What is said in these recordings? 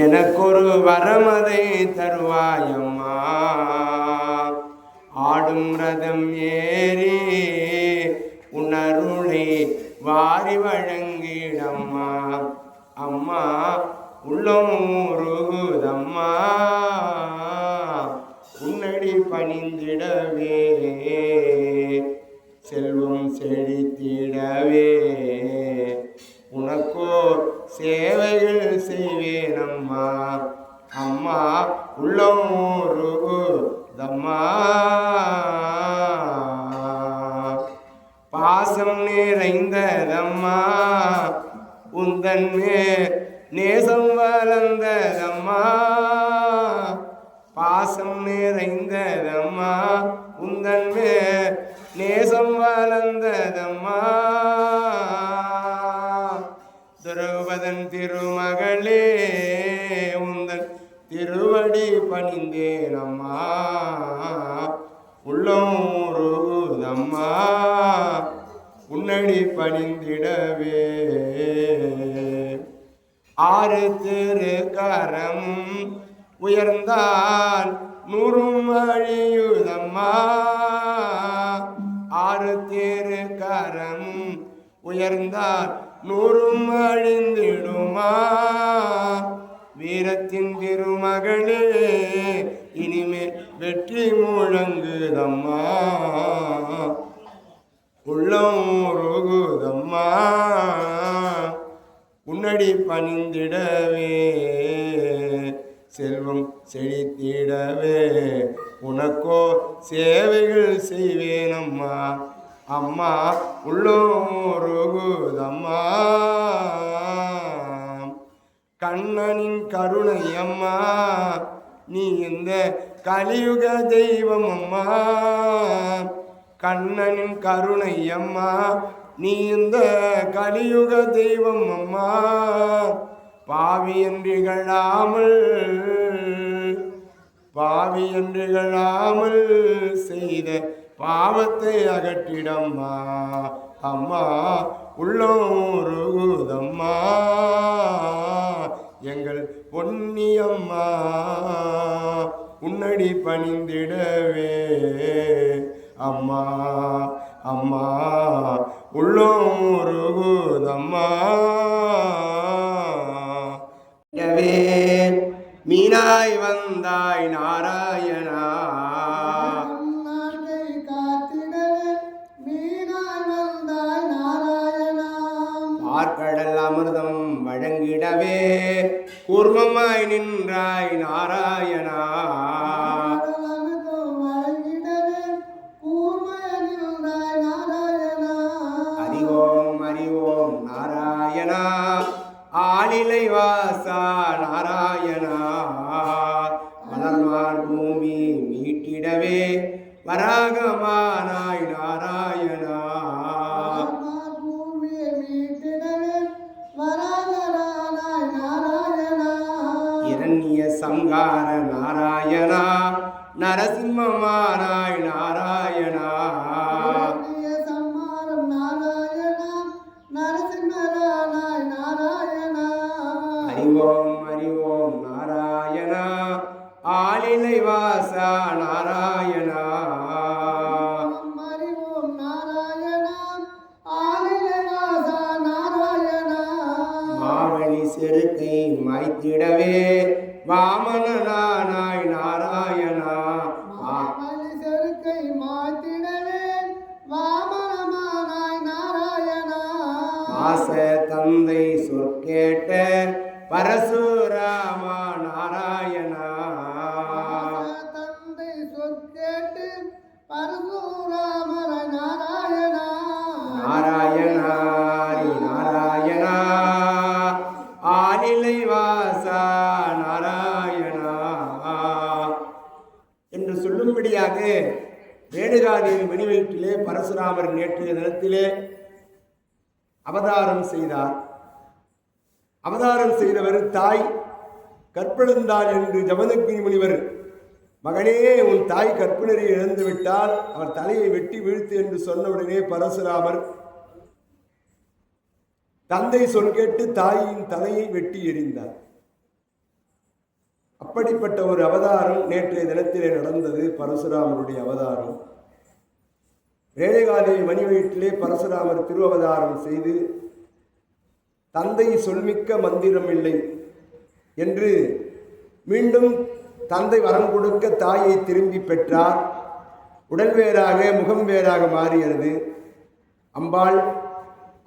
எனக்கொரு வரமதை தருவாயம்மா, ஆடும் ரதம் ஏறி உணருளை வாரி வழங்கிடம்மா. அம்மா உள்ளம் உருகுதம்மா, உன்னடி பணிந்திடவே செல்வம் செழித்திடவே உனக்கோ சேவைகள் செய்வேனம்மா. அம்மா உள்ளம் உருகுதம்மா, பாசம் நிறைந்ததம்மா உந்தன் நேசம் வளர்ந்ததம்மா. பாசம் நிறைந்ததம்மா உந்தன் நேசம் வளர்ந்ததம்மா. துருவதன் திருமகளே உந்தன் திருவடி பணிந்தேனம்மா. உள்ளம் உருகுதம்மா, உன்னடி பணிந்திடவே ஆறு திருக்கரம் உயர்ந்தால் நூறும் அழியுதம்மா. ஆறு திருக்கரம் உயர்ந்தால் நூறும் அழிந்திடுமா. வீரத்தின் திருமகளே இனிமேல் வெற்றி முழங்குதம்மா. உள்ளம் உருகுதம்மா, உன்னடி பணிந்திடவே செல்வம் செழித்திடவே உனக்கோ சேவைகள் செய்வேனம்மா. அம்மா உள்ளம் உருகுதம்மா. கண்ணனின் கருணை அம்மா, நீ இந்த கலியுக தெய்வம் அம்மா. கண்ணனின் கருணை அம்மா, நீ இந்த கலியுக தெய்வம் அம்மா. பாவி என்றிகழாமல் செய்த பாவத்தை அகற்றிடம்மா. அம்மா உள்ளம் உருகுதம்மா, எங்கள் பொன்னியம்மா உன்னடி பணிந்திடவே. அம்மா அம்மா உள்ளம் உருகுதம்மா. மீனாய் வந்தாய் நாராயணா, பார்க்கடல் அமிர்தம் வழங்கிடவே கூர்மமாய் நின்றாய் நாராயணா. அறிவோம் அறிவோம் நாராயணா, ஆளிலை வாசா நாராயணா. மலர்வார் பூமி மீட்டிடவே வராகமானாய் நாராயணா. இரண்ய சங்கார நாராயணா, நரசிம்மமானாய் நாராயணா. அறிவோம் அறிவோம் நாராயணா, ஆளிலை வாசா நாராயணா. அறிவோம் நாராயணா, ஆளிலை வாசா நாராயணா. மாவழி செருக்கை மாய்த்திடவே வாமனானாய் நாராயணா. மாவழி செருக்கை மாய்த்திடவே வாமனமானாய் நாராயணா. ஆச தந்தை சொற்கேட்ட பரசுராமா நாராயணா. தந்தை சொற்கேட்டு பரசுராமர நாராயணா. நாராயணா நாராயணா, ஆளிலை வாசா நாராயணா என்று சொல்லும்படியாக ரேணுகாதேவி மணிவயிற்றிலே பரசுராமர் நேற்றைய தினத்திலே அவதாரம் செய்தார். அவதாரம் செய்தவர் தாய் கற்பெழுந்தாள் என்று ஜமதக்கினி முனிவர், மகனே உன் தாய் கற்புணரை இழந்து விட்டால் அவர் தலையை வெட்டி வீழ்த்து என்று சொன்னவுடனே பரசுராமர் தந்தை சொல் கேட்டு தாயின் தலையை வெட்டி எறிந்தார். அப்படிப்பட்ட ஒரு அவதாரம் நேற்றைய தினத்திலே நடந்தது. பரசுராமருடைய அவதாரம். ரேணுகாதேவி மணி வயிற்றிலே பரசுராமர் திருவவதாரம் செய்து தந்தை சொல்மிக்க மந்திரம் இல்லை என்று மீண்டும் தந்தை வரம் கொடுக்க தாயை திரும்பி பெற்றார். உடல் வேறாக முகம் வேறாக மாறியது. அம்பாள்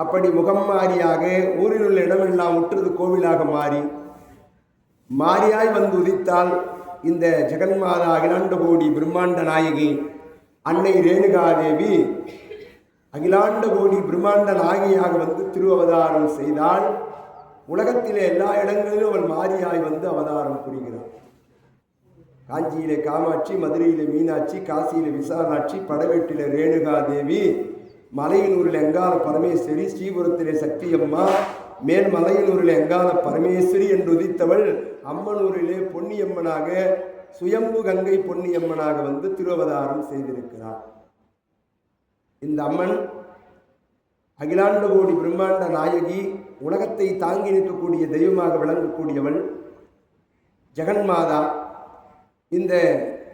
அப்படி முகம் மாறியாக ஊரில் உள்ள இடமெல்லாம் உற்றது கோவிலாக மாறியாய் வந்து உதித்தால் இந்த ஜெகன்மாதா அகிலாண்ட கோடி பிரம்மாண்ட நாயகி அன்னை ரேணுகாதேவி அகிலாண்ட கோடி பிரம்மாண்ட நாயகியாக வந்து திருவவதாரம் செய்தால் உலகத்திலே எல்லா இடங்களிலும் அவள் மாறியாய் வந்து அவதாரம் புரிகிறார். காஞ்சியிலே காமாட்சி, மதுரையிலே மீனாட்சி, காசியிலே விசாலாட்சி, படவேட்டிலே ரேணுகாதேவி, மலையனூரில் அங்காள பரமேஸ்வரி, ஸ்ரீபுரத்திலே சக்தி அம்மா, மேல் மலையனூரில் அங்காள பரமேஸ்வரி என்று உதித்தவள் அம்மனூரிலே பொன்னியம்மனாக சுயம்பு கங்கை பொன்னியம்மனாக வந்து திருவவதாரம் செய்திருக்கிறார். இந்த அம்மன் அகிலாண்ட கோடி பிரம்மாண்ட நாயகி, உலகத்தை தாங்கி நிற்கக்கூடிய தெய்வமாக விளங்கக்கூடியவள் ஜெகன்மாதா. இந்த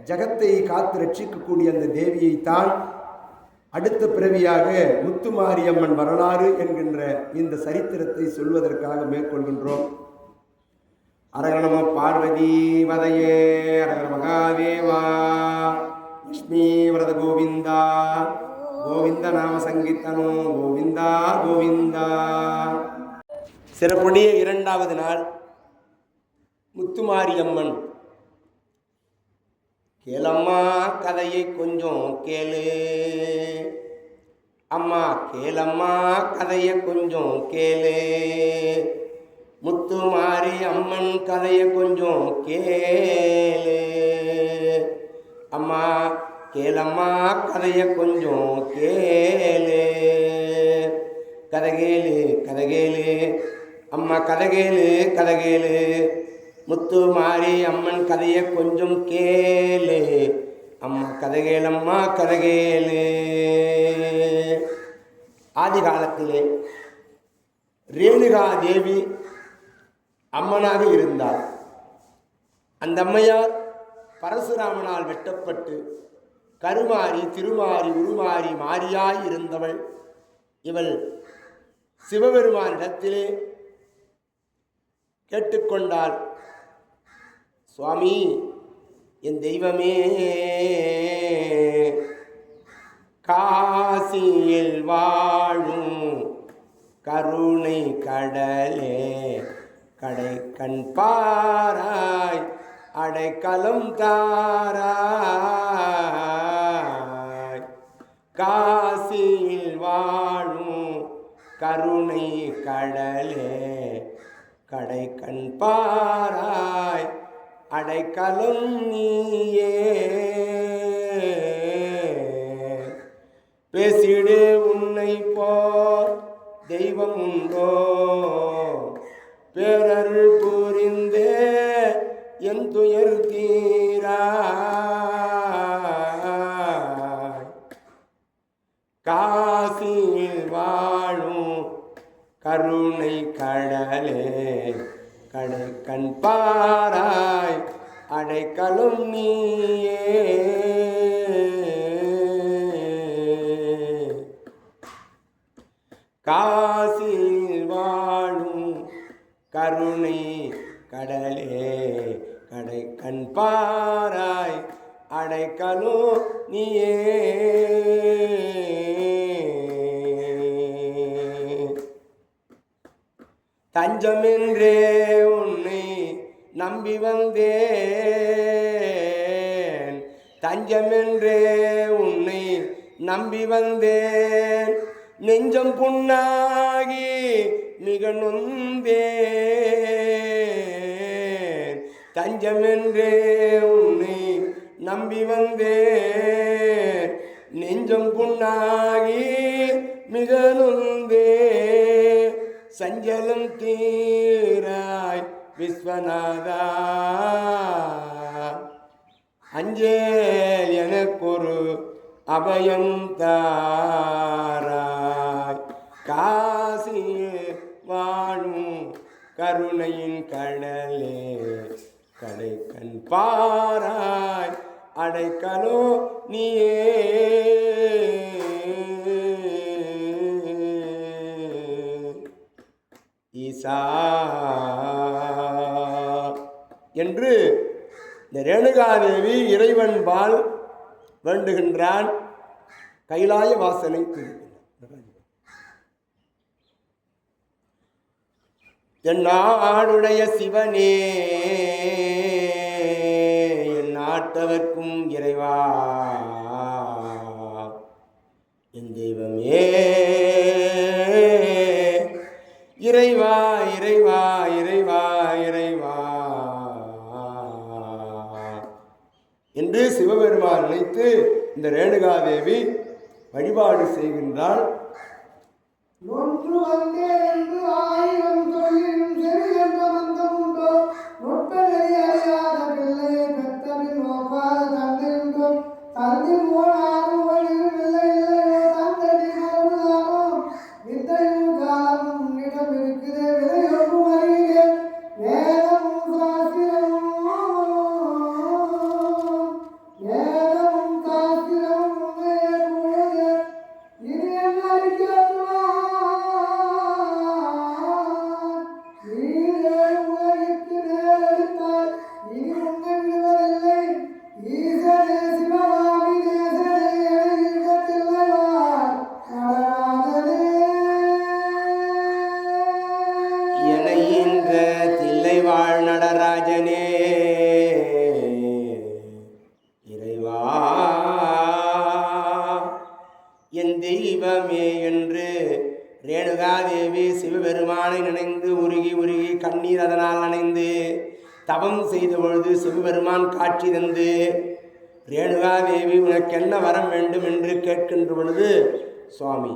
ஜகத்தை காத்து ரட்சிக்கக்கூடிய அந்த தேவியைத்தான் அடுத்த பிறவியாக முத்துமாரியம்மன் வரலாறு என்கின்ற இந்த சரித்திரத்தை சொல்வதற்காக மேற்கொள்கின்றோம். அரகணம பார்வதி வதையே, அரகர மகாதேவா, லட்சுமி வரத கோவிந்தா, கோவிந்த நாம சங்கீர்த்தனோ கோவிந்தா கோவிந்தா. சிறப்புடைய இரண்டாவது நாள் முத்துமாரியம்மன். கேளம்மா கதையை கொஞ்சம் கேளு, அம்மா கேளம்மா கதையை கொஞ்சம் கேளு, முத்துமாரி அம்மன் கதையை கொஞ்சம் கேளு, அம்மா கேளம்மா கதையை கொஞ்சம் கேளு, கதகேளு கதகேளு, அம்மா கதகேளு கதகேளு, முத்துமாரி அம்மன் கதையை கொஞ்சம் கேளு, அம்மா கதகேளம்மா கதகேளு. ஆதி காலத்திலே ரேணுகா தேவி அம்மனாக இருந்தார். அந்த அம்மையார் பரசுராமனால் வெட்டப்பட்டு கருமாறி திருமாறி உருமாறி மாறியாய் இருந்தவள். இவள் சிவபெருமானிடத்திலே கேட்டுக்கொண்டாள், சுவாமி என் தெய்வமே, காசியில் வாழும் கருணை கடலே, கடை கண் பாராய் அடைக்கலம் தாராய், காசியில் வாழும் கருணை கடலே, கடை கண் பாராய் அடைக்கலம் நீயே, பேசிடு உன்னை போர் தெய்வம் உண்டோ, பேரருள் புரிந்தே என் துயர் தீராய், காசியில் வாழும் கருணை கடலே, கடை கண் பாராய் அடைக்கலம் நீயே, காசியில் வாழும் கருணை கடலே, கடை கண் பாராய் அடைக்கலம் நீயே. தஞ்சமென்றே உன்னை நம்பி வந்தேன், தஞ்சமென்றே உன்னை நம்பி வந்தேன், நெஞ்சம் புண்ணாகி மிக நொந்தேன், தஞ்சமென்றே உன்னை நம்பி வந்தேன், நெஞ்சம் புண்ணாகி மிக நொந்தேன், சஞ்சலம் தீராய் விஸ்வநாதா அஞ்சேல் எனக்கொரு அபயம் தாராய் காசியில் வாழும் கருணையின் கடலே கடைக்கண் பாராய் அடைக்கலோ நீயே ஈசா என்று இந்த ரேணுகாதேவி இறைவன்பால் வேண்டுகின்றான். கைலாய வாசனை தென்னாடுடைய சிவனே என் நாட்டவர்க்கும் இறைவா என் தெய்வமே இறைவா இறைவா இறைவா இறைவா என்று சிவபெருமான் நினைத்து இந்த ரேணுகாதேவி வழிபாடு செய்கின்றாள். ஒன்று வந்தே என்று ஆயிரம் சொல்லினும் சரி என்ற மந்தம் உண்டோ நொட்டநெறி அறியாத பிள்ளையை பெற்றபின் நோக்காத தந்திருந்தோம் தந்தின் ஓடாரும் வழியும் இல்லை இல்லையோ தந்தடி மரபுதானோ வித்தையும் காலமும் உன்னிடம் இருக்குதே விதையொன்றும் அறிகிறேன் வேதமும் சாஸ்திரமும் உண்மையே கூடுதே இது என்ன அறிக்கிறது நடராஜனே இறைவா என் தெய்வமே என்று ரேணுகாதேவி சிவபெருமானை நினைந்து உருகி உருகி கண்ணீர் அதனால் அணைந்து தவம் செய்த பொழுது சிவபெருமான் காட்சி தந்து ரேணுகாதேவி உனக்கு என்ன வரம் வேண்டும் என்று கேட்கின்ற பொழுது சுவாமி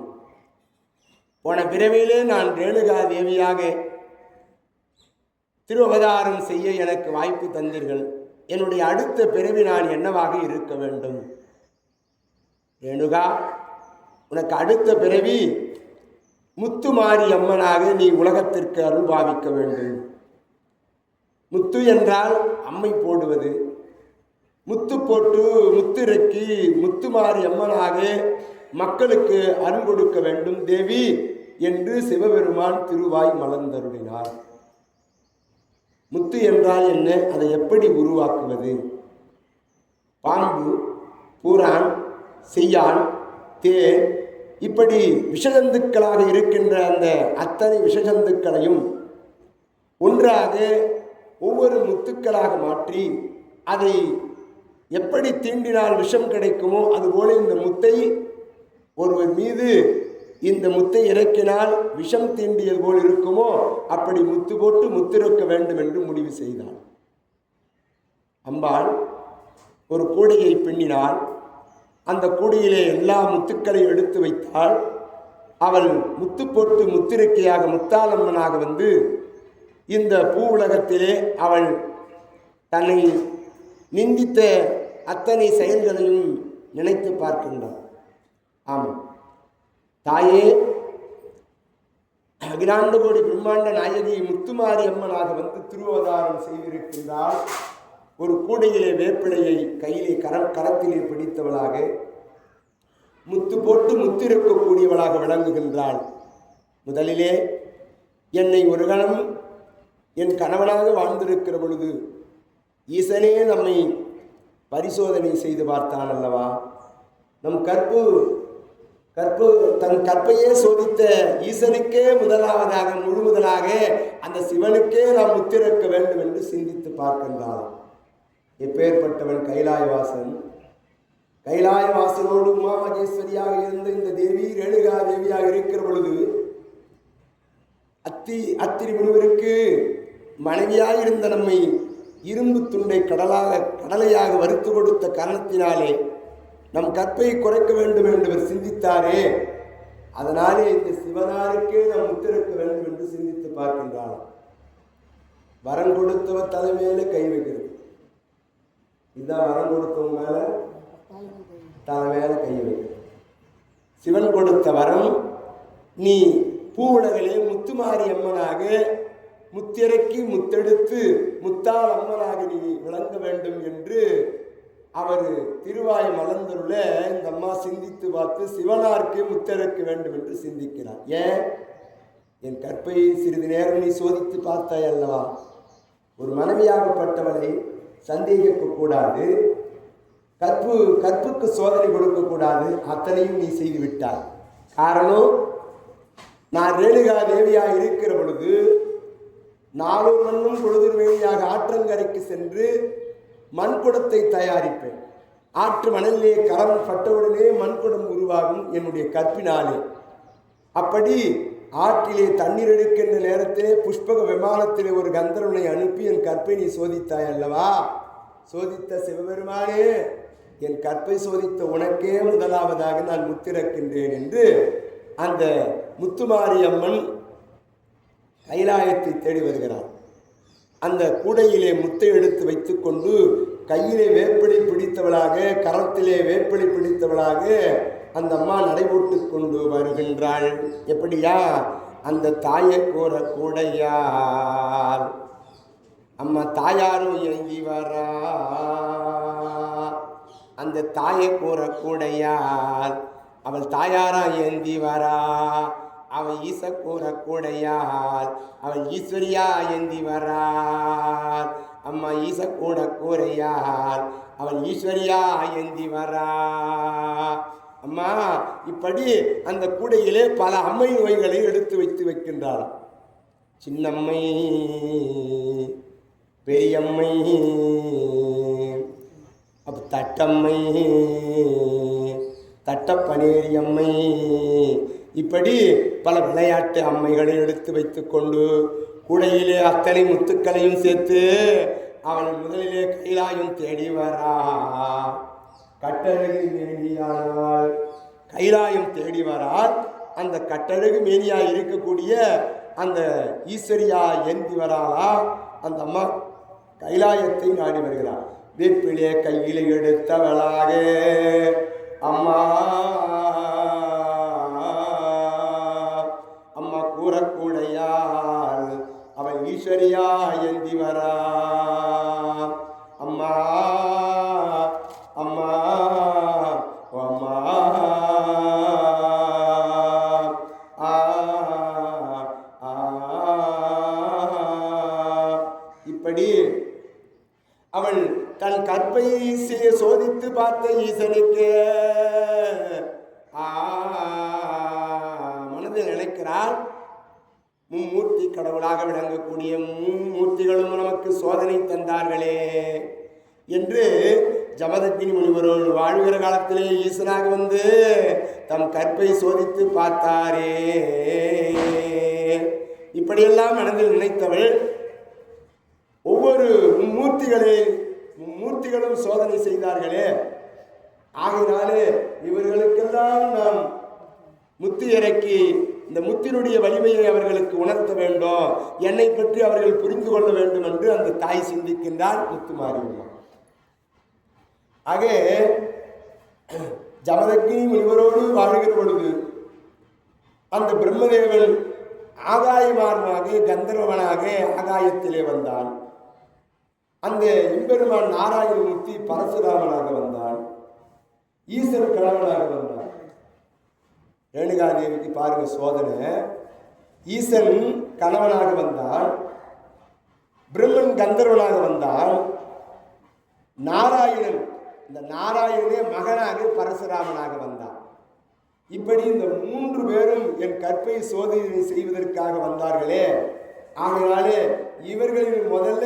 போன பிறவியிலே நான் ரேணுகாதேவியாக திருவதாரம் செய்ய எனக்கு வாய்ப்பு தந்தீர்கள். என்னுடைய அடுத்த பிறவி நான் என்னவாக இருக்க வேண்டும்? ரேணுகா, உனக்கு அடுத்த பிறவி முத்துமாரி அம்மனாக நீ உலகத்திற்கு அருள் பாவிக்க வேண்டும். முத்து என்றால் அம்மை போடுவது. முத்து போட்டு முத்திறக்கி முத்துமாரி அம்மனாக மக்களுக்கு அருள் கொடுக்க வேண்டும் தேவி என்று சிவபெருமான் திருவாய் மலர்ந்தருளினார். முத்து என்றால் என்ன? அதை எப்படி உருவாக்குவது? பாம்பு, பூரான், செய்யான், தேன் இப்படி விஷஜந்துக்களாக இருக்கின்ற அந்த அத்தனை விஷஜந்துக்களையும் ஒன்றாக ஒவ்வொரு முத்துக்களாக மாற்றி அதை எப்படி தீண்டினால் விஷம் கிடைக்குமோ அதுபோல இந்த முத்தை ஒருவர் மீது இந்த முத்தை இறக்கினால் விஷம் தீண்டியது போல் இருக்குமோ அப்படி முத்து போட்டு முத்திருக்க வேண்டும் என்று முடிவு செய்தாள். அம்பாள் ஒரு கூடையை பின்னினாள். அந்த கூடையிலே எல்லா முத்துக்களையும் எடுத்து வைத்தாள். அவள் முத்து போட்டு முத்திருக்கையாக முத்தாலம்மனாக வந்து இந்த பூ உலகத்திலே அவள் தன்னை நிந்தித்த அத்தனை செயல்களையும் நினைத்து பார்க்கின்றாள். ஆமாம் தாயே, அகிலாண்ட கோடி பிரம்மாண்ட நாயகி முத்துமாரி அம்மனாக வந்து திருவதாரம் செய்திருக்கின்றாள். ஒரு கூடையிலே வேப்பிலையை கையிலே கரத்திலே பிடித்தவளாக முத்து போட்டு முத்திருக்கக்கூடியவளாக விளங்குகின்றாள். முதலிலே என்னை ஒரு கணம் என் கணவனாக வாழ்ந்திருக்கிற பொழுது ஈசனே நம்மை பரிசோதனை செய்து பார்த்தான் அல்லவா? நம் தன் கற்பையே சோதித்த ஈசனுக்கே முதலாவதாக முழுமுதலாக அந்த சிவனுக்கே நாம் முத்திருக்க வேண்டும் என்று சிந்தித்து பார்க்கின்றான். எப்பேற்பட்டவன் கைலாயவாசன். கைலாயவாசனோடு உமா மகேஸ்வரியாக இருந்த இந்த தேவி ரேணுகா தேவியாக இருக்கிற பொழுது அத்திரி முனிவருக்கு மனைவியாயிருந்த நம்மை இரும்பு துண்டை கடலையாக வறுத்து கொடுத்த காரணத்தினாலே நம் கற்பை குறைக்க வேண்டும் என்று சிந்தித்தாரே. அதனாலே இந்த சிவனாருக்கே நாம் முத்திருக்க வேண்டும் என்று சிந்தித்து பார்க்கின்றார். வரம் கொடுத்தவ தலைமையில கை வைக்கிறது. இதுதான் வரம் கொடுத்தவங்க மேல தலைமையில கை வைக்கிறது. சிவன் கொடுத்த வரம், நீ பூவுலகிலே முத்துமாரி அம்மனாக முத்திரைக்கு முத்தெடுத்து முத்தாள் அம்மனாக நீ விளங்க வேண்டும் என்று அவர் திருவாய் மலர்ந்தருள இந்த அம்மா சிந்தித்து பார்த்து சிவனாருக்கு முத்திரைக்க வேண்டும் என்று சிந்திக்கிறார். ஏன்? என் கற்பை சிறிது நேரம் நீ சோதித்து பார்த்தாய் அல்லவா? ஒரு மனைவியாகப்பட்டவளை சந்தேகிக்க கூடாது, கற்புக்கு சோதனை கொடுக்கக்கூடாது, அத்தனையும் நீ செய்து விட்டாய். காரணம், நான் ரேணுகா தேவியாக இருக்கிற பொழுது நாளொரு மண்ணும் பொழுதொரு வேணியாக ஆற்றங்கரைக்கு சென்று மண்குடத்தை தயாரிப்பேன். ஆற்று மணலிலே கரம் பட்டவுடனே மண்குடம் உருவாகும் என்னுடைய கற்பினாலே. அப்படி ஆற்றிலே தண்ணீர் எடுக்கின்ற நேரத்திலே புஷ்பக விமானத்திலே ஒரு கந்தர்வனை அனுப்பி என் கற்பை நீ சோதித்தாய் அல்லவா? சோதித்த சிவபெருமானே, என் கற்பை சோதித்த உனக்கே முதலாவதாக நான் முத்திறக்கின்றேன் என்று அந்த முத்துமாரி அம்மன் கைலாயத்தை தேடி வருகிறார். அந்த கூடையிலே முத்தை எடுத்து வைத்துக்கொண்டு கையிலே வேப்பிலை பிடித்தவளாக, கரத்திலே வேப்பிலை பிடித்தவளாக அந்த அம்மா நடைபோட்டு கொண்டு வருகின்றாள். எப்படியா? அந்த தாயை கூற கூடையார் அம்மா தாயாரும் இறங்கி வரா. அந்த தாயை கூற கூடையார் அவள் தாயாரா ஏந்தி வரா. அவள் ஈச கூற கூடையார் அவள் ஈஸ்வரியா ஏந்தி வரார். அம்மா ஈச கூட கூரையார் அவள் ஈஸ்வரியா ஏந்தி வரா. அம்மா இப்படி அந்த கூடையிலே பல அம்மை நோய்களை எடுத்து வைக்கின்றாள். சின்னம்மை, பெரியம்மை, அப்போ தட்டம்மை, தட்டப்பனேரி அம்மை, இப்படி பல விளையாட்டு அம்மைகளை எடுத்து வைத்துக்கொண்டு கூடையிலே அத்தனை முத்துக்களையும் சேர்த்து அவள் முதலிலே கைலாயம் தேடி வரா. கட்டழகு மேனியானால் கைலாயம் தேடி வரால் அந்த கட்டழகு மேனியாய் இருக்கக்கூடிய அந்த ஈஸ்வரியா ஏந்தி வராளா. அந்த அம்மா கைலாயத்தை நாடி வருகிறார். வேப்பிலே கையில எடுத்தவளாக அம்மா அம்மா கூறக்கூடையாள் அவள் ஈஸ்வரியா ஏந்தி வரா. அம்மா அம்மா அம்மா இப்படி அவள் தன் கற்பை சோதித்து பார்த்த ஈசனுக்கு மனதில் நினைக்கிறாள், மும்மூர்த்தி கடவுளாக விளங்கக்கூடிய மும்மூர்த்திகளும் நமக்கு சோதனை தந்தார்களே என்று ஜமதக்கினி முனிவரோடு வாழ்கிற காலத்திலே ஈசனாக வந்து தம் கற்பை சோதித்து பார்த்தாரே. இப்படியெல்லாம் மனதில் நினைத்தவள் ஒவ்வொரு மும்மூர்த்திகளும் சோதனை செய்தார்களே. ஆகினாலே இவர்களுக்கெல்லாம் நாம் முத்தி இறக்கி இந்த முத்தினுடைய வலிமையை அவர்களுக்கு உணர்த்த வேண்டும், என்னை பற்றி அவர்கள் புரிந்து கொள்ள வேண்டும் என்று அந்த தாய் சிந்திக்கின்றார் முத்துமாரியம்மா. ஆக ஜமதக்கினி முனிவரோடு வாழ்கிற பொழுது அந்த பிரம்மதேவன் ஆகாயமார்மாக கந்தர்வனாக ஆகாயத்திலே வந்தான். அந்த எம்பெருமான் நாராயணமூர்த்தி பரசுராமனாக வந்தான். ஈசன் கணவனாக வந்தான். ரேணுகாதேவிக்கு பாருங்க சோதனை. ஈசன் கணவனாக வந்தான், பிரம்மன் கந்தர்வனாக வந்தான், நாராயணன் இந்த நாராயணனே மகனாக பரசுராமனாக வந்தான். இப்படி இந்த 3 பேரும் என் கற்பை சோதனை செய்வதற்காக வந்தார்களே. ஆகையாலே இவர்களில் முதல்ல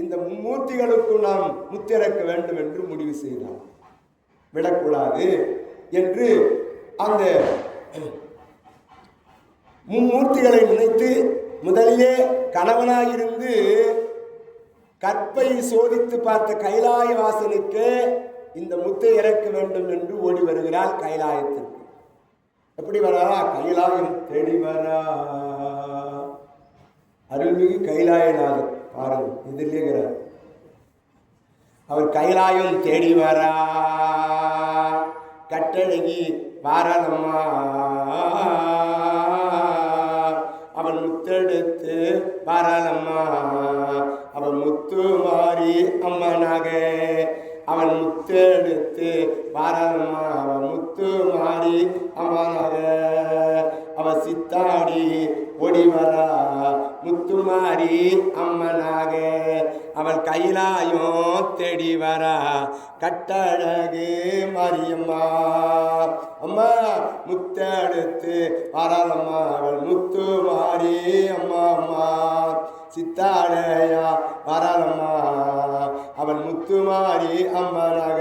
இந்த மும்மூர்த்திகளுக்கு நாம் முத்திறக்க வேண்டும் என்று முடிவு செய்தார். விடக்கூடாது என்று அந்த மும்மூர்த்திகளை நினைத்து முதலிலே கணவனாயிருந்து கற்பை சோதித்து பார்த்த கைலாய வாசனுக்கு இந்த முத்தை இறக்க வேண்டும் என்று ஓடி வருகிறார் கைலாயத்திற்கு. எப்படி வரா? கைலாயம் தேடி வரா. அருள்மிகு கைலாயநாதர் பாருங்க எதிர்லேங்கிறார். அவர் கைலாயம் தேடி வரா கட்டழகி வாரலம்மா, அவன் முத்தெடுத்து வாரலம்மா, அவன் முத்து மாறி அம்மனாக, அவன் முத்தெடுத்து வாரலம்மா, அவன் முத்து மாறி அம்மனாக, அவன் சித்தாடி ஓடி வரா முத்துமாரி அம்மனாக, அவள் கைலாயம் தேடி வரா கட்டழகு மாரியம்மா. அம்மா முத்தெடுத்து வராளம்மா, அவள் முத்து மாறி அம்மா அம்மா, சித்தாடையா வராளம்மா, அவள் முத்து மாறி அம்மனாக.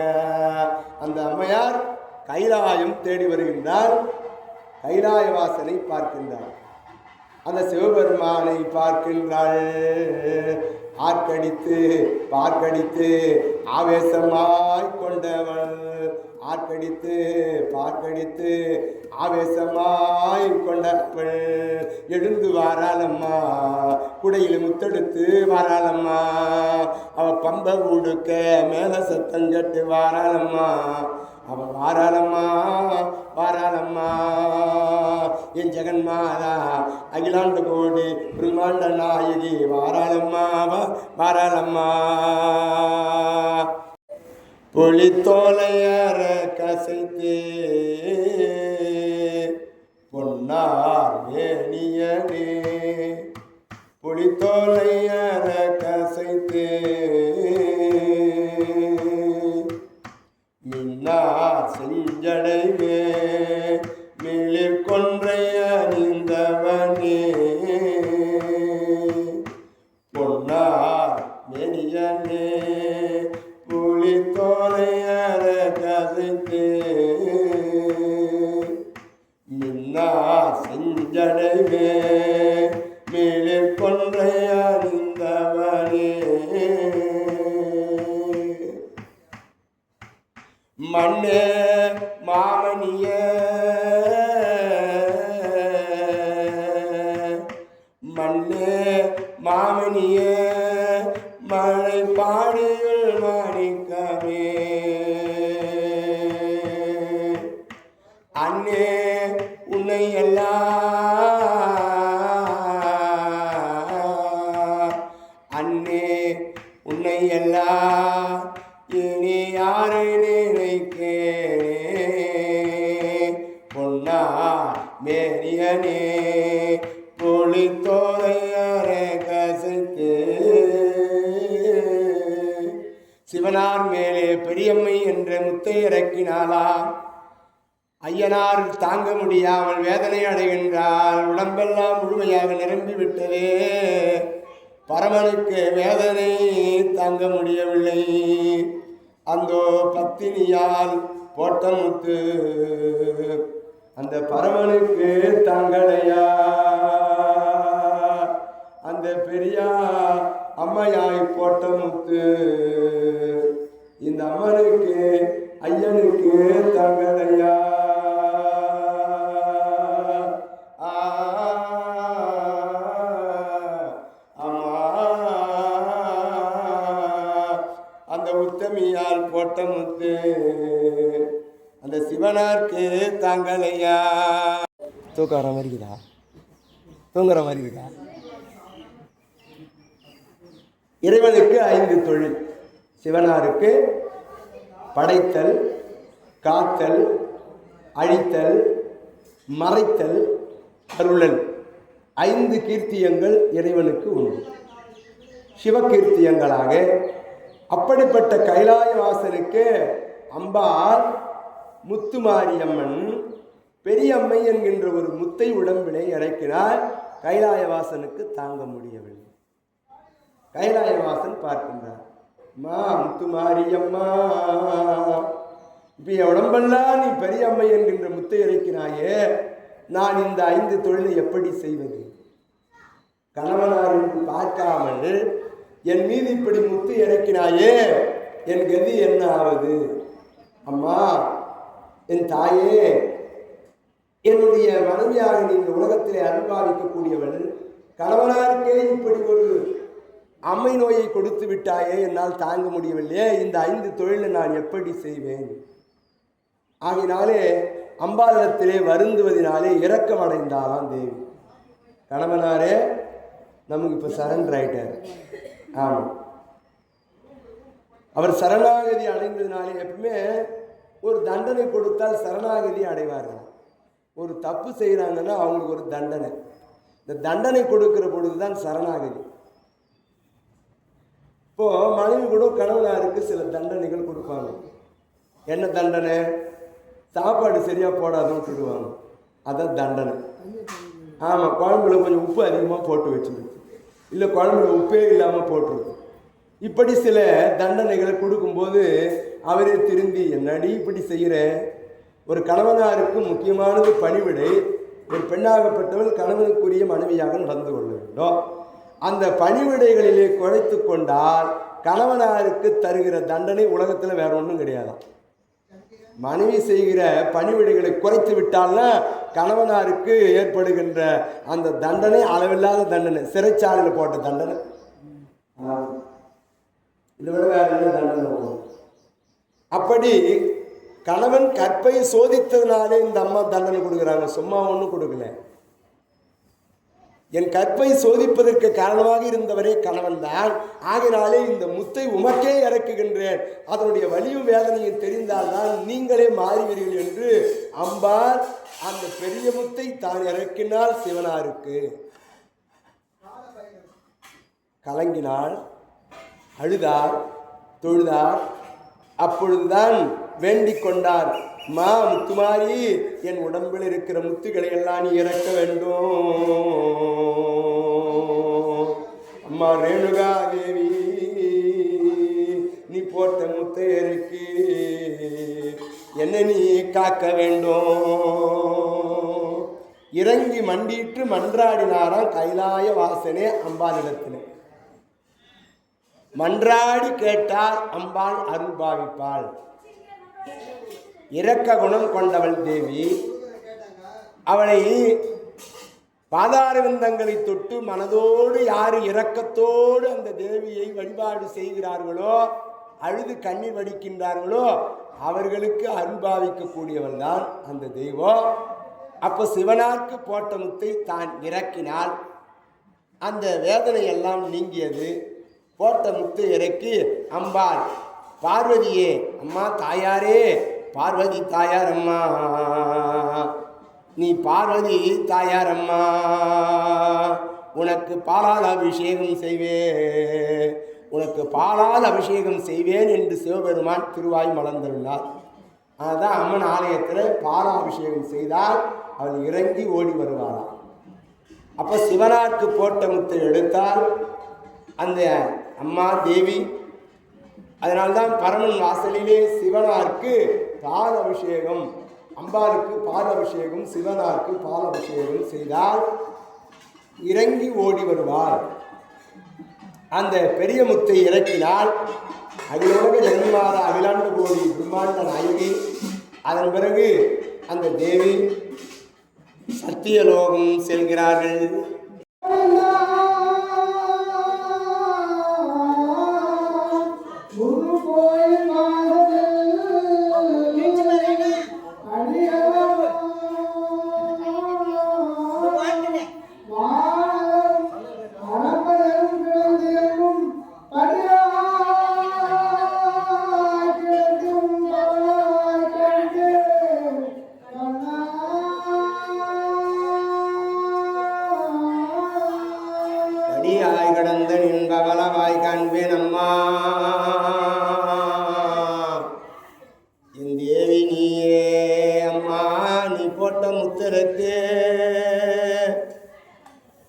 அந்த அம்மையார் கைலாயம் தேடி வருகின்றார். கைலாய வாசனை பார்க்கின்றார். அந்த சிவபெருமானை பார்க்கின்றாள். ஆர்க்கடித்து பார்க்கடித்து ஆவேசமாய் கொண்டவள், ஆர்க்கடித்து பார்க்கடித்து ஆவேசமாய் கொண்டவள், எழுந்து வாராளம்மா, குடையில் முத்தெடுத்து வாராளம்மா, அவ பம்ப உடுக்க மேல சத்தம் கட்டு வாராளம்மா, அவ வாராளம்மா வாராளம்மா, என் ஜெகன்மாதா அகிலாண்ட கோடி பிரம்மாண்ட நாயகி வாராளம்மா வாராளம்மா. பொலித்தோலையற கசைத்தே பொன்னார் மேனியனே, பொலித்தோலையற கசைத்தே மின்னார் செஞ்சடைவே மேலில் கொன்றைய அணிந்தவனே, பொன்னார் மேனியனே புலி தோலையற கசைத்தே மின்னார் செஞ்சடைவே மேலில் கொன்றைய அணிந்தவனே, மண்ணே மாமணிய மண்ணே மாமணிய மழை பாடியுள் மாணிக்கமே, அண்ணே உன்னை எல்லாம், அண்ணே உன்னை எல்லாம் இனி யாரை நினைக்கேனே, பொன்னா மேரியனே பொலி தோலையரை கசைத்து. சிவனார் மேலே பெரியம்மை என்ற முத்தை இறக்கினாளா. ஐயனார் தாங்க முடியாமல் வேதனை அடைகின்றால். உடம்பெல்லாம் முழுமையாக நிரம்பிவிட்டதே. பரமனுக்கு வேதனை தாங்க முடியவில்லை. அந்த பத்தினியால் போட்ட முத்து அந்த பரமனுக்கு தாங்களையா. அந்த பெரியா அம்மையாய் போட்ட முத்து இந்த அம்மனுக்கு ஐயனுக்கு தாங்களையா. உத்தமியால் போட்ட முத்து அந்த சிவனார்க்கு தாங்களையா. தூக்கம் வர மாதிரி இருக்குதா? தூங்குற மாதிரி இருக்கா? இறைவனுக்கு 5 தொழில். சிவனாருக்கு படைத்தல், காத்தல், அழித்தல், மறைத்தல், அருளல் 5 கீர்த்தியங்கள் இறைவனுக்கு உண்டு. சிவகீர்த்தியங்களாக அப்படிப்பட்ட கைலாயவாசனுக்கு அம்பாள் முத்துமாரியம்மன் பெரியம்மை என்கின்ற ஒரு முத்தை உடம்பினை இறக்கினார். கைலாயவாசனுக்கு தாங்க முடியவில்லை. கைலாயவாசன் பார்க்கின்றார், அம்மா முத்துமாரியம்மா, இப்ப என் உடம்பெல்லாம் நீ பெரியம்மை என்கின்ற முத்தை இறக்கினாயே, நான் இந்த 5 தொழிலை எப்படி செய்வது? கணவனார் என்று பார்க்காமல் என் மீது இப்படி முத்து இறக்கினாயே, என் கதி என்ன ஆவது? அம்மா, என் தாயே, என்னுடைய மனைவியாக நீ இந்த உலகத்திலே அனுபவிக்கக்கூடியவள், கணவனாருக்கே இப்படி ஒரு அம்மை நோயை கொடுத்து விட்டாயே, என்னால் தாங்க முடியவில்லையே, இந்த 5 தொழிலை நான் எப்படி செய்வேன்? ஆகினாலே அம்பாளிடத்திலே வருந்துவதினாலே இரக்கம் அடைந்தாலாம் தேவி. கணவனாரே நமக்கு இப்போ சரண்டர் ஆயிட்டார். ஆமாம், அவர் சரணாகதி அடைந்ததினாலே, எப்பவுமே ஒரு தண்டனை கொடுத்தால் சரணாகதி அடைவார்கள். ஒரு தப்பு செய்கிறாங்கன்னா அவங்களுக்கு ஒரு தண்டனை, இந்த தண்டனை கொடுக்கிற பொழுது தான் சரணாகதி. இப்போது மனைவி கூட கணவனாருக்கு சில தண்டனைகள் கொடுப்பாங்க. என்ன தண்டனை? சாப்பாடு சரியாக போடாதுன்னு சொல்லுவாங்க, அதான் தண்டனை. ஆமாம், குழம்புல கொஞ்சம் உப்பு அதிகமாக போட்டு வச்சுருக்கு, இல்லை குழம்புல உப்பே இல்லாமல் போட்டுருக்கு. இப்படி சில தண்டனைகளை கொடுக்கும்போது அவரே திருந்தி, என்னடி இப்படி செய்கிற? ஒரு கணவனாருக்கு முக்கியமானது பணிவிடை. ஒரு பெண்ணாகப்பட்டவள் கணவனுக்குரிய மனைவியாக நடந்து கொள்ள வேண்டும். அந்த பணிவிடைகளிலே குறைத்து கொண்டால் கணவனாருக்கு தருகிற தண்டனை உலகத்தில் வேற ஒன்றும் கிடையாதான். மனைவி செய்கிற பணிவிடைகளை குறைத்து விட்டால்னா கணவனாருக்கு ஏற்படுகின்ற அந்த தண்டனை அளவில்லாத தண்டனை, சிறைச்சாலையில் போட்ட தண்டனை. இதை விட வேற என்ன தண்டனை போகும்? அப்படி கணவன் கற்பை சோதித்ததுனாலே இந்த அம்மா தண்டனை கொடுக்குறாங்க, சும்மா ஒன்றும் கொடுக்கல. என் கற்பை சோதிப்பதற்கு காரணமாக இருந்தவரே கணவன் தான். ஆகினாலே இந்த முத்தை உமக்கே இறக்குகின்றேன், அதனுடைய வலியும் வேதனையும் தெரிந்தால்தான் நீங்களே மாறுவீர்கள் என்று அம்பாள் அந்த பெரிய முத்தை தான் இறக்கினாள் சிவனாருக்கு. கலங்கினாள், அழுதார், தொழுதார். அப்பொழுதுதான் வேண்டிக் கொண்டார், மா முத்துமாரி, என் உடம்பில் இருக்கிற முத்துக்களை எல்லாம் நீ இறக்க வேண்டும். அம்மா ரேணுகா தேவி, நீ போட்ட முத்தை இறக்கி என்னை நீ காக்க வேண்டும். இறங்கி மண்டிட்டு மன்றாடினாராம் கைலாய வாசனே அம்பாளிடத்தில். மன்றாடி கேட்டால் அம்பாள் அருள் பாவிப்பாள். இரக்க குணம் கொண்டவள் தேவி. அவளை பாதார விந்தங்களை தொட்டு மனதோடு யார் இரக்கத்தோடு அந்த தேவியை வழிபாடு செய்கிறார்களோ, அழுது கண்ணீர் வடிக்கின்றார்களோ, அவர்களுக்கு அருள்பாவிக்கக்கூடியவள் தான் அந்த தெய்வம். அப்போ சிவனாருக்கு போட்ட முத்தை தான் இறக்கினால் அந்த வேதனை எல்லாம் நீங்கியது. போட்ட முத்தை இறக்கி அம்பாள், பார்வதியே அம்மா, தாயாரே, பார்வதி தாயார் அம்மா, நீ பார்வதி தாயார் அம்மா, உனக்கு பாலால் அபிஷேகம் செய்வேன், உனக்கு பாலால் அபிஷேகம் செய்வேன் என்று சிவபெருமான் திருவாய் மலர்ந்துள்ளார். அதுதான் அம்மன் ஆலயத்தில் பாலாபிஷேகம் செய்தால் அவள் இறங்கி ஓடி வருவாளாம். அப்போ சிவனாருக்கு போட்ட முத்தை எடுத்தால் அந்த அம்மா தேவி. அதனால்தான் பரமன் வாசலிலே சிவனாருக்கு பால் அபிஷேகம், அம்பாளுக்கு பால் அபிஷேகம், சிவனாருக்கு பால் அபிஷேகம் செய்தால் இறங்கி ஓடி வருவார். அந்த பெரிய முத்தை இறக்கினால் அகிலோக ஜென்மாத அகிலாண்டு கோடி பிரம்மாண்ட நாயகி. அதன் பிறகு அந்த தேவி சத்தியலோகம் செல்கிறார்கள். கடந்த நின்பவளவாய் காண்பேன் அம்மா, என் தேவி நீயே அம்மா, நீ போட்ட முத்திரத்து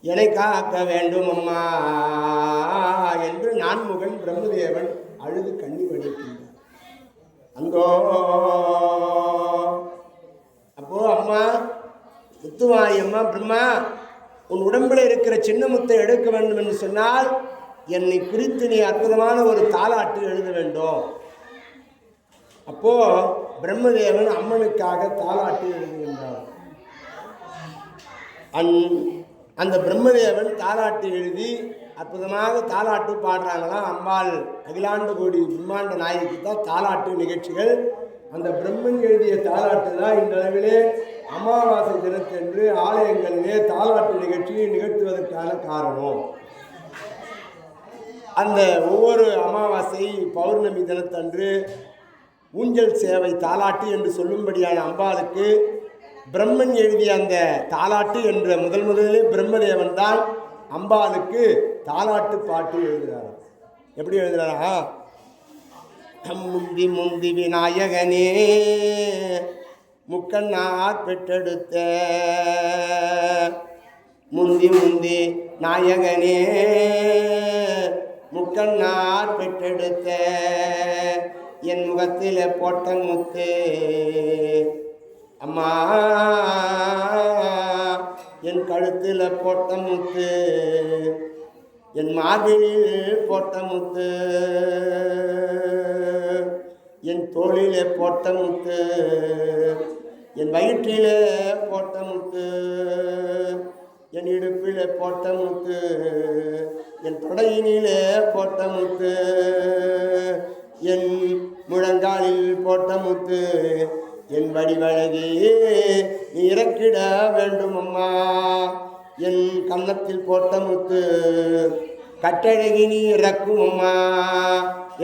என்னை காக்க வேண்டும் அம்மா என்று நான்முகன் பிரம்மதேவன் அழுது கண்ணி வடிக்கின்றார். அங்கோ அப்போ அம்மா முத்துமாரி அம்மா, பிரம்மா, உன் உடம்பில் இருக்கிற சின்ன முத்தை எடுக்க வேண்டும் என்று சொன்னால் என்னை குறித்து நீ அற்புதமான ஒரு தாலாட்டு எழுத வேண்டும். அப்போ பிரம்மதேவன் அம்மனுக்காக தாலாட்டு எழுதுகின்றார். அந்த பிரம்மதேவன் தாலாட்டு எழுதி அற்புதமாக தாலாட்டு பாடுறாங்களாம். அம்பாள் அகிலாண்ட கோடி பிரம்மாண்ட நாயகிக்கு தான் தாலாட்டு நிகழ்ச்சிகள். அந்த பிரம்மன் எழுதிய தாலாட்டு தான் இன்றளவிலே அமாவாசை தினத்தன்று ஆலயங்களிலே தாலாட்டு நிகழ்ச்சியை நிகழ்த்துவதற்கான காரணம். அந்த ஒவ்வொரு அமாவாசை பௌர்ணமி தினத்தன்று ஊஞ்சல் சேவை தாலாட்டு என்று சொல்லும்படியான அம்பாளுக்கு பிரம்மன் எழுதிய அந்த தாலாட்டு என்ற முதலிலே பிரம்மதேவன் தான் அம்பாளுக்கு தாலாட்டு பாட்டு எழுதுகிறார். எப்படி எழுதுகிறாரா? முந்தி முந்தி விநாயகனே முக்கண்ணார் பெற்றெடுத்த முந்தி முந்தி நாயகனே முக்கண்ணார் பெற்றெடுத்த என் முகத்தில் போட்ட முத்து அம்மா என் கழுத்தில் போட்ட முத்து என் மார்பிலில் போட்ட முத்து என் தோளிலே போட்ட முத்து என் வயிற்றிலே போட்ட முத்து என் இடுப்பிலே போட்ட முத்து என் தொடையினிலே போட்ட முத்து என் முழங்காலில் போட்ட முத்து என் வடிவழகி நீ இறக்கிட வேண்டும் அம்மா என் கன்னத்தில் போட்ட முத்து கட்டழகி நீ இறக்கும் அம்மா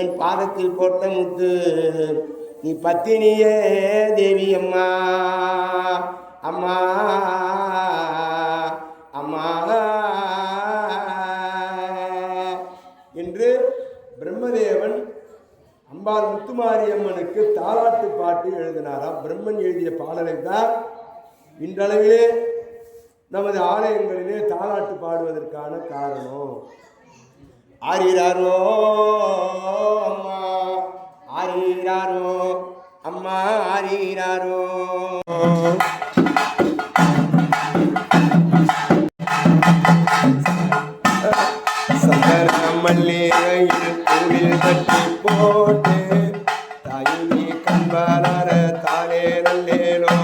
என் பாதத்தில் போட்ட முத்து நீ பத்தினியே தேவி அம்மா அம்மா அம்மா என்று பிரம்மதேவன் அம்பாள் முத்துமாரியம்மனுக்கு தாலாட்டு பாட்டு எழுதினாராம். பிரம்மன் எழுதிய பாடலை தான் இன்றளவிலே நமது ஆலயங்களிலே தாலாட்டு பாடுவதற்கான காரணம். ஆரிராரோ அம்மா ஆரிராரோ அம்மா ஆரிராரோ மல்லிகையில் பூவில் கட்டி போட்டு தாயினி கண்பார தானே நல்லேனோ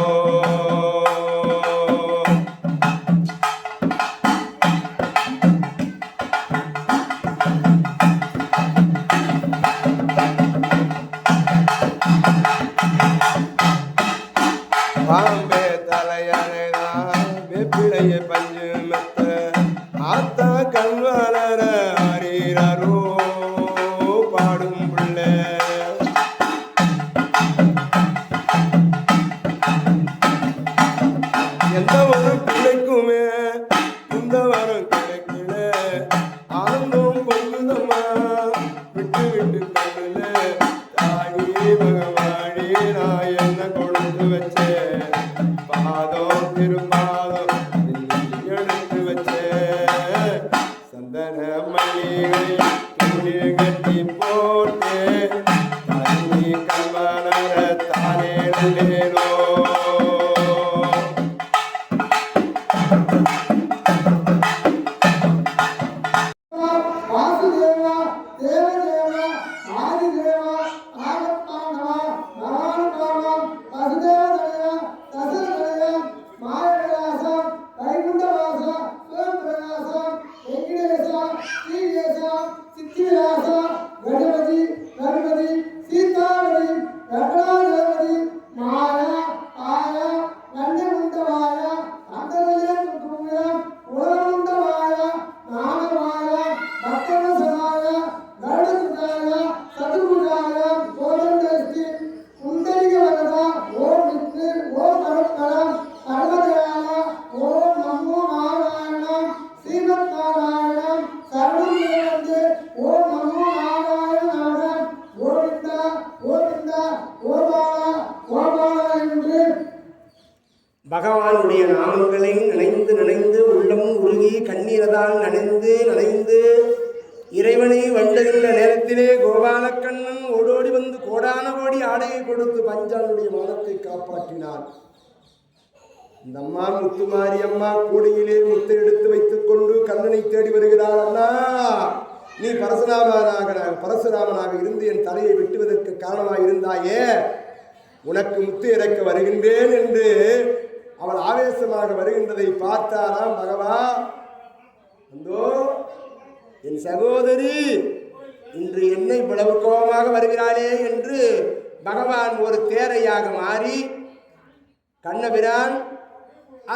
பாம்பே தலையணைதான் வெப்பிலைய பஞ்சு மெத்த ஆத்தா கண்வாளர ஆரீரோ பாடும் புள்ள எந்த ஒரு பிள்ளைக்குமே இந்த வரம் கிடைக்கல ஆனந்தம் பொங்குதம்மா விட்டு விட்டு கண்ணுல தாயி பகவானி நான் என்ன கொடுத்து வச்சேன் பாதம் திருப்பாதம் எடுத்து வச்சேன் சந்தன மல்லிகை துணி கட்டி போட்டு தாயி கல்வானர தானே நல்லேனோ வாசுதேவா தேவதேவா ஆதிதேவா ஆகப்பாண்டவா மகானுபாவா வசுதேவதயா தசரதயா மாயவிலாசா வைகுண்டவாசா சிவபிரகாசா வெங்கடேசா ஸ்ரீகேசா சித்திவிலாசா கணபதி கணபதி சீதாவதி ரத்னாதேவதி மாயா ஆயா கண்டமுண்டவாய அந்தரஜூய உலகுண்டவாய நாகவாய பக்தவசனாய கருடசுதாய சதுர்புஜாய கோதண்டஸ்தி குண்டலிக வரதா ஓம் விஷ்ணு ஓம் பரஸ்பரம் சர்வதயாய ஓம் நமோ நாராயணம் ஸ்ரீமத் நாராயணம் சர்வம் தேவந்தே ஓம் நமோ நாராயணாய கோவிந்தா கோவிந்தா கோபாலா கோபாலா என்று பகவானுடைய நாமங்களை நினைந்து நினைந்து உள்ளம் உருகி கண்ணீரதால் நனைந்து இறைவனை வண்டுகின்ற நேரத்திலே கோபாலக்கண்ணன் ஓடோடி வந்து கோடான கோடி ஆடையை கொடுத்து பஞ்சாலுடைய மானத்தை காப்பாற்றினார். இந்த அம்மா முத்துமாரி அம்மா கூடையிலே முத்தை எடுத்து வைத்துக் கொண்டு கண்ணனை தேடி வருகிறார். அண்ணா, நீ பரசுராமனாக இருந்து என் தலையை வெட்டுவதற்கு காரணமாக இருந்தாயே, உனக்கு முத்து இறக்க வருகின்றேன் என்று அவள் ஆவேசமாக வருகின்றதை பார்த்தாராம் பகவான். அந்தோ என் சகோதரி இன்று என்னை இவ்வளவு கோபமாக வருகிறாளே என்று பகவான் ஒரு தேரையாக மாறி கண்ணபிரான்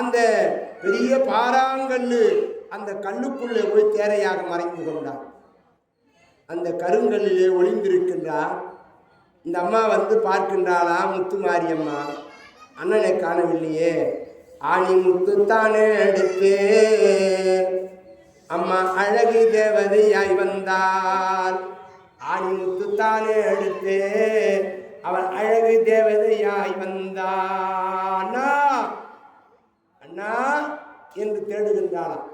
அந்த பெரிய பாறாங்கல்லு அந்த கல்லுக்குள்ளே போய் தேரையாக மறைந்து கொண்டார். அந்த கருங்கல்லிலே ஒளிந்திருக்கின்றார். இந்த அம்மா வந்து பார்க்கின்றாளா, முத்துமாரியம்மா அண்ணனை காணவில்லையே. ஆணி முத்துத்தானே எடுத்து அம்மா அழகு தேவதையாய் வந்தார். ஆணி முத்துத்தானே எடுத்து அவள் அழகு தேவதையாய் வந்தார். அண்ணா என்று தேடுகின்றாளாம்.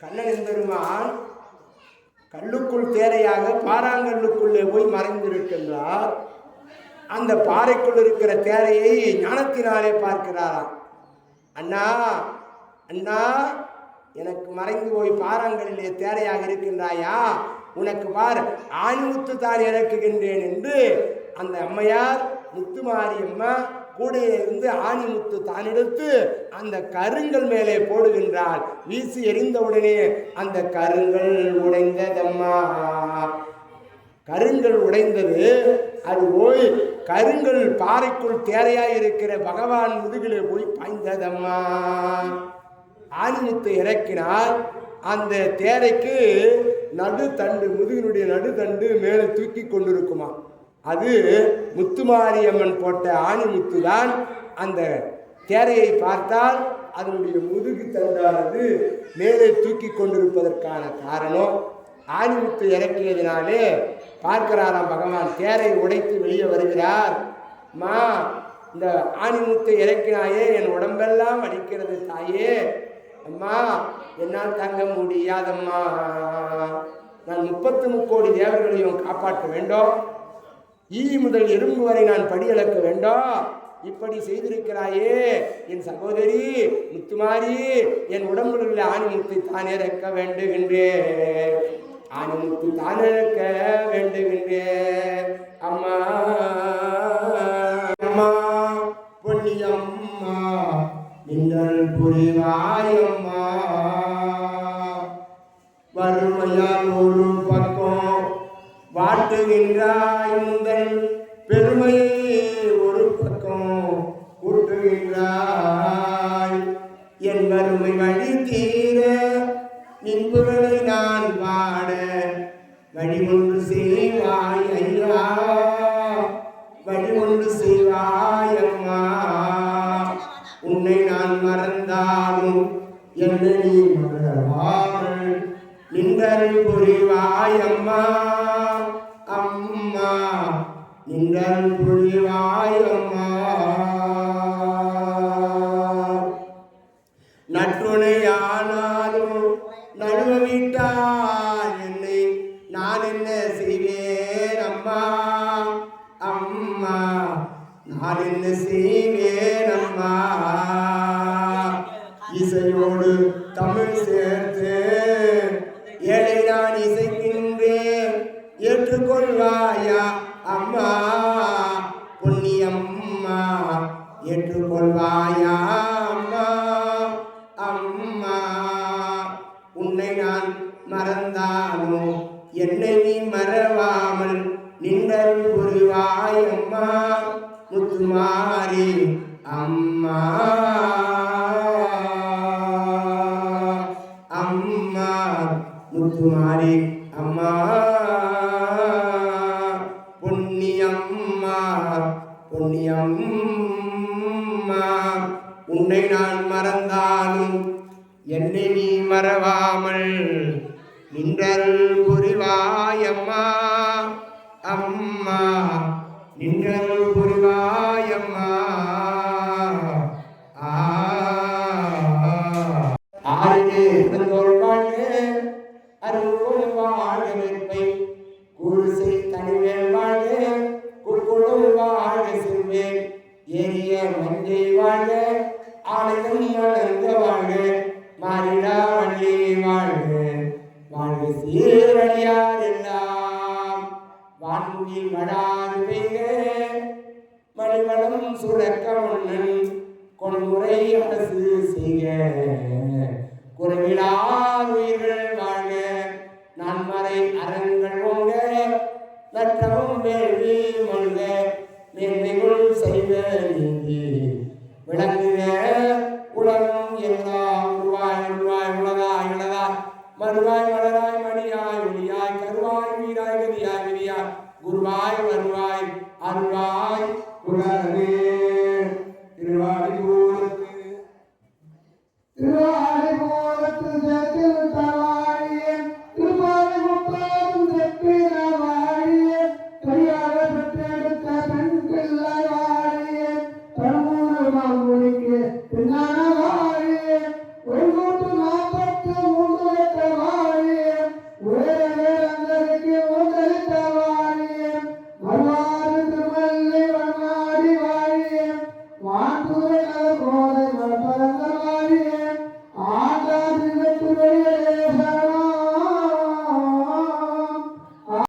கண்ணன் பெருமான் கல்லுக்குள் தேரையாக பாறாங்கல்லுக்குள்ளே போய் மறைந்திருக்கின்றார். அந்த பாறைக்குள் இருக்கிற தேரையை ஞானத்தினாலே பார்க்கிறாராம். அண்ணா அண்ணா, எனக்கு மறைந்து போய் பாறாங்கல்லிலே தேரையாக இருக்கின்றாயா? உனக்கு பார், ஆணிமுத்து தான் இறக்குகின்றேன் என்று அந்த அம்மையார் முத்துமாரியம்மா கூடையே இருந்து ஆணிமுத்து தான் எடுத்து அந்த கருங்கல் மேலே போடுகின்றாள். வீசி எறிந்தவுடனே அந்த கருங்கல் உடைந்ததம்மா. கருங்கல் உடைந்தது. அது போய் கருங்கல் பாறைக்குள் தேரையாய் இருக்கிற பகவான் முதுகிலே போய் பாய்ந்ததம்மா. ஆணிமுத்து இறக்கினால் அந்த தேரைக்கு நடுத்தண்டு, முதுகினுடைய நடுத்தண்டு மேலே தூக்கி கொண்டிருக்குமா. அது முத்துமாரியம்மன் போட்ட ஆணிமுத்து தான். அந்த தேரையை பார்த்தால் அதனுடைய முதுகு தண்டானது மேலே தூக்கி கொண்டிருப்பதற்கான காரணம் ஆணிமுத்து இறக்கியதினாலே பார்க்கிறாராம் பகவான். தேரை உடைத்து வெளியே வருகிறார். மா, இந்த ஆணிமுத்தை இறக்கினாயே, என் உடம்பெல்லாம் அடிக்கிறது தாயே. அம்மா, என்னால் தங்க முடியாதம்மா. நான் 33 கோடி தேவர்களையும் காப்பாற்ற வேண்டும். ஈ முதல் எறும்பு வரை நான் படியளக்க வேண்டும். இப்படி செய்திருக்கிறாயே என் சகோதரி முத்துமாரி, என் உடம்பில் உள்ள ஆணிமுத்தை தானே இறக்க வேண்டுகின்றேன். ஆணிமுத்து தானே இறக்க வேண்டுகின்றேன். அம்மா அம்மா பொன்னியம்மா நீங்கள் புரிவாயம்மா. வறுமையால் ஒரு பக்கம் வாட்டுகின்றாய், முந்தன் பெருமையை ஒரு பக்கம் கூட்டுகின்றாய். என் வறுமை வழி தீர நின்புகளை நான் பாட வழி ஒன்று செய்வாய் ஐயா, வழி ஒன்று செய்வாய் அம்மா. உன்னை நான் மறந்தாலும் என்னை நீ மறவாமல் நின்றல் புரிவாய் அம்மா. அம்மா நின்றல் புரிவாய் அம்மா. நற்றுணையானாலும் நழுவிட்டால் என்னை நான் என்ன செய்வேன் அம்மா. அம்மா நான் என்ன செய்வேன் அம்மா. இசையோடு தமிழ் சேர்த்து ஏழை நான் இசைக்கின்றேன், ஏற்றுக்கொள்வாயா அம்மா. பொன்னியம்மா ஏற்றுக்கொள்வாயா அம்மா. அம்மா உன்னை நான் மறந்தாலும் என்னை நீ மறவாமல் நின்றல் புரிவாய் அம்மா. முத்துமாரி அம்மா அம்மா முத்துமாரி அம்மா. பொன்னியம்மா பொன்னியம்மா உன்னை நான் மறந்தாலும் என்னை நீ மறவாமல் நின்றல் புரிவாயம்மா. அம்மா நின்றல் புரிவாயம்மா. ஆறு இறந்தோர் வாழ்க அருள் வாழ்க வெற்பை குருசை தனிவேல் வாழ்க குக்குளும் வாழ்க செல்வேன் ஏரிய மஞ்சை வாழ்க ஆலயம் வளர்ந்த வாழ்க மாறிடா வள்ளி வாழ்க வாழ்க சீரடியார் எல்லாம் வான்முகில் மடாது பெய்க மணிவளம் சுரக்க மன்னன் கொன்முறை அரசு செய்க குறைவிலா உயிர்கள் வாழ்க நன்மறை அறங்கள் ஓங்க நற்றமும் வேள்வி மல்க மேன்மைகள் செய்வ நீங்கி விளங்குக உலகம் எல்லாம் உருவாய் உருவாய் உலகாய் இளதாய் மறுவாய் மலராய் மணியாய் ஒளியாய் கருவாய் வீராய் கதியாய் விரியாய் குருவாய் வருவாய்